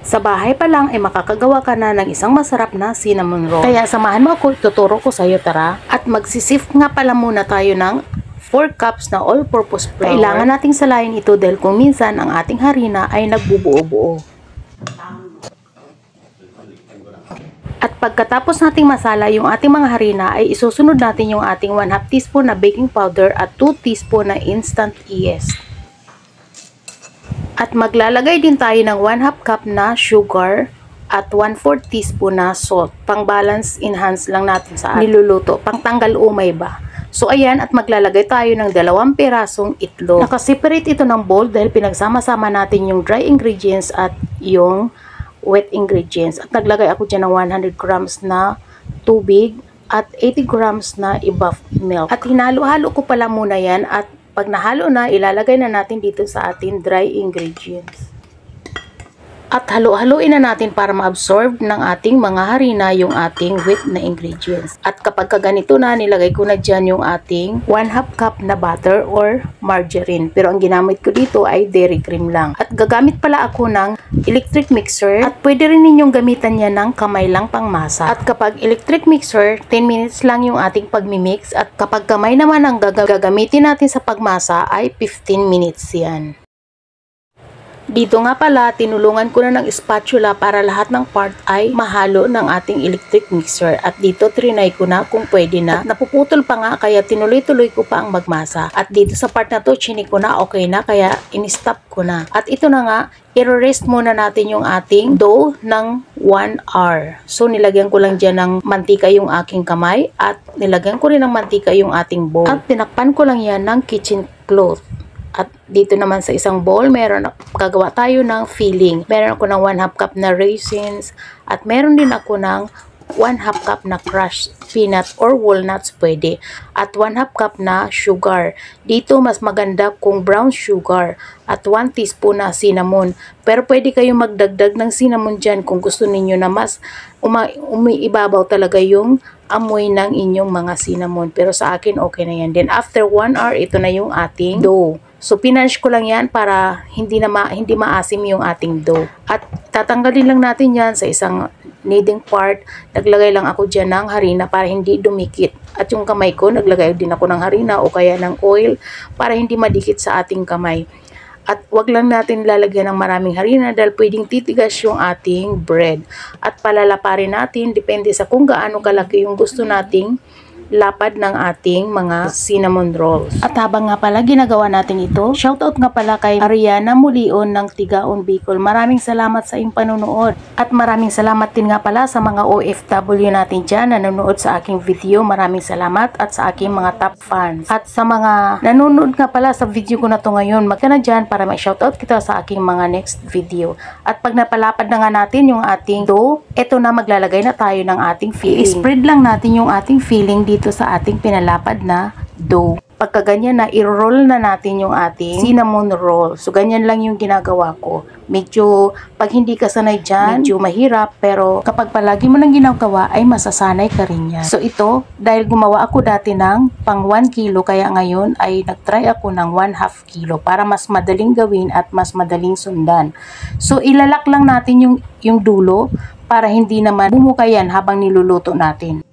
Sa bahay pa lang ay makakagawa ka na ng isang masarap na cinnamon roll. Kaya samahan mo ako, tuturo ko sa iyo, tara. At magsisift nga pala muna tayo ng 4 cups na all-purpose flour. Kailangan nating salayin ito dahil kung minsan ang ating harina ay nagbubuo-buo. At pagkatapos nating masala yung ating mga harina ay isusunod natin yung ating 1/2 teaspoon na baking powder at 2 teaspoon na instant yeast. At maglalagay din tayo ng 1/2 cup na sugar at 1/4 teaspoon na salt. Pang balance enhance lang natin sa niluluto, pang tanggal umay ba. So ayan, at maglalagay tayo ng 2 pirasong itlog. Nakaseparate ito ng bowl dahil pinagsama-sama natin yung dry ingredients at yung wet ingredients. At naglagay ako dyan ng 100 grams na tubig at 80 grams na i-buff milk. At hinalo-halo ko pala muna yan, at pag nahalo na, ilalagay na natin dito sa ating dry ingredients. At halo-haloin na natin para ma-absorb ng ating mga harina yung ating wet na ingredients. At kapag ganito na, nilagay ko na dyan yung ating 1/2 cup na butter or margarine. Pero ang ginamit ko dito ay dairy cream lang. At gagamit pala ako ng electric mixer. At pwede rin ninyong gamitan niya ng kamay lang pang masa. At kapag electric mixer, 10 minutes lang yung ating pagmimix. At kapag kamay naman ang gagamitin natin sa pagmasa ay 15 minutes yan. Dito nga pala, tinulungan ko na ng spatula para lahat ng part ay mahalo ng ating electric mixer. At dito trinay ko na kung pwede na. At napuputol pa nga, kaya tinuloy-tuloy ko pa ang magmasa. At dito sa part na to, chinik ko na, okay na, kaya in-stop ko na. At ito na nga, i-rest muna natin yung ating dough ng 1 hour. So nilagyan ko lang dyan ng mantika yung aking kamay at nilagyan ko rin ng mantika yung ating bowl. At tinakpan ko lang yan ng kitchen cloth. At dito naman sa isang bowl, gagawa tayo ng filling. Meron ako ng 1/2 cup na raisins at meron din ako ng 1/2 cup na crushed peanut or walnuts pwede. At 1/2 cup na sugar. Dito mas maganda kung brown sugar at 1 teaspoon na cinnamon. Pero pwede kayong magdagdag ng cinnamon dyan kung gusto ninyo na mas umiibabaw talaga yung amoy ng inyong mga cinnamon. Pero sa akin okay na yan. Then after 1 hour, ito na yung ating dough. So, pinanch ko lang yan para hindi maasim yung ating dough. At tatanggalin lang natin yan sa isang kneading part. Naglagay lang ako dyan ng harina para hindi dumikit. At yung kamay ko, naglagay din ako ng harina o kaya ng oil para hindi madikit sa ating kamay. At wag lang natin lalagyan ng maraming harina dahil pwedeng titigas yung ating bread. At palalaparin natin, depende sa kung gaano kalaki yung gusto nating lapad ng ating mga cinnamon rolls. At habang nga pala ginagawa natin ito, shoutout nga pala kay Ariana Mulion ng Tigaon, Bicol. Maraming salamat sa iyong panunood. At maraming salamat din nga pala sa mga OFW natin dyan na nanonood sa aking video. Maraming salamat at sa aking mga top fans. At sa mga nanonood nga pala sa video ko na to ngayon, magka na dyan para ma-shoutout kita sa aking mga next video. At pag napalapad na nga natin yung ating dough, eto na, maglalagay na tayo ng ating filling. I-spread lang natin yung ating filling dito sa ating pinalapad na dough. Pagka ganyan na, i-roll na natin yung ating cinnamon roll. So, ganyan lang yung ginagawa ko. Medyo, pag hindi ka sanay dyan, medyo mahirap. Pero, kapag palagi mo nang ginagawa, ay masasanay ka rin yan. So, ito, dahil gumawa ako dati ng pang 1 kilo, kaya ngayon ay nag-try ako ng 1/2 kilo para mas madaling gawin at mas madaling sundan. So, ilalak lang natin yung dulo para hindi naman bumuka yan habang niluluto natin.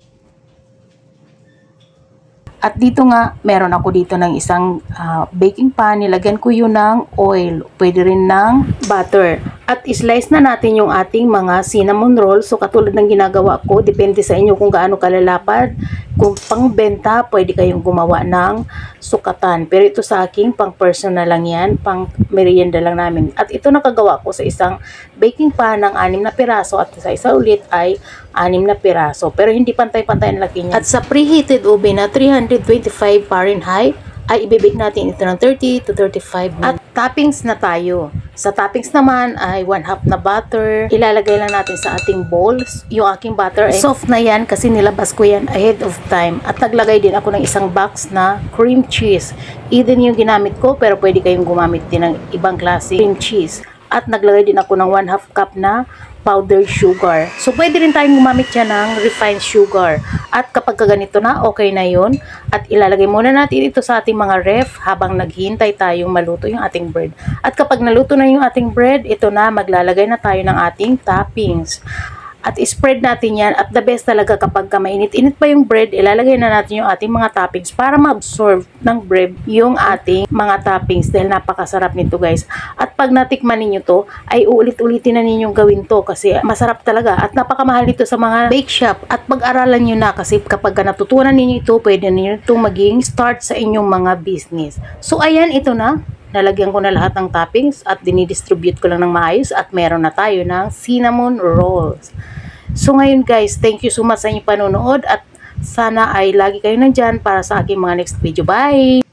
At dito nga, meron ako dito ng isang baking pan. Nilagyan ko yun ng oil. Pwede rin ng butter. At islice na natin yung ating mga cinnamon roll. So, katulad ng ginagawa ko, depende sa inyo kung gaano kalalapad. Kung pang-benta, pwede kayong gumawa ng sukatan. Pero ito sa akin, pang-personal lang yan. Pang-merienda lang namin. At ito nakagawa ko sa isang baking pan ng 6 na piraso. At sa isa ulit ay 6 na piraso. Pero hindi pantay-pantay ang laki niya. At sa preheated oven na 325 Fahrenheit, ay ibibake natin ito ng 30 to 35 minutes. At toppings na tayo. Sa toppings naman ay 1/2 na butter. Ilalagay lang natin sa ating bowls. Yung aking butter ay soft na yan kasi nilabas ko yan ahead of time. At naglagay din ako ng isang box na cream cheese. Eden yung ginamit ko pero pwede kayong gumamit din ng ibang klase cream cheese. At naglagay din ako ng 1/2 cup na powdered sugar. So, pwede rin tayong gumamit yan ng refined sugar. At kapag ganito na, okay na yun. At ilalagay muna natin ito sa ating mga ref habang naghihintay tayong maluto yung ating bread. At kapag naluto na yung ating bread, ito na, maglalagay na tayo ng ating toppings. At spread natin yan. At the best talaga kapag mainit-init pa yung bread, ilalagay na natin yung ating mga toppings para ma-absorb ng bread yung ating mga toppings dahil napakasarap nito guys. At pag natikman ninyo to, ay uulit-ulitin na ninyong gawin to kasi masarap talaga at napakamahal nito sa mga bake shop. At pag-aralan nyo na kasi kapag natutunan ninyo ito, pwede ninyo itong maging start sa inyong mga business. So ayan, ito na. Nalagyan ko na lahat ng toppings at dinidistribute ko lang ng maayos at meron na tayo ng cinnamon rolls. So ngayon guys, thank you so much sa inyong panonood at sana ay lagi kayo nandyan para sa aking mga next video. Bye!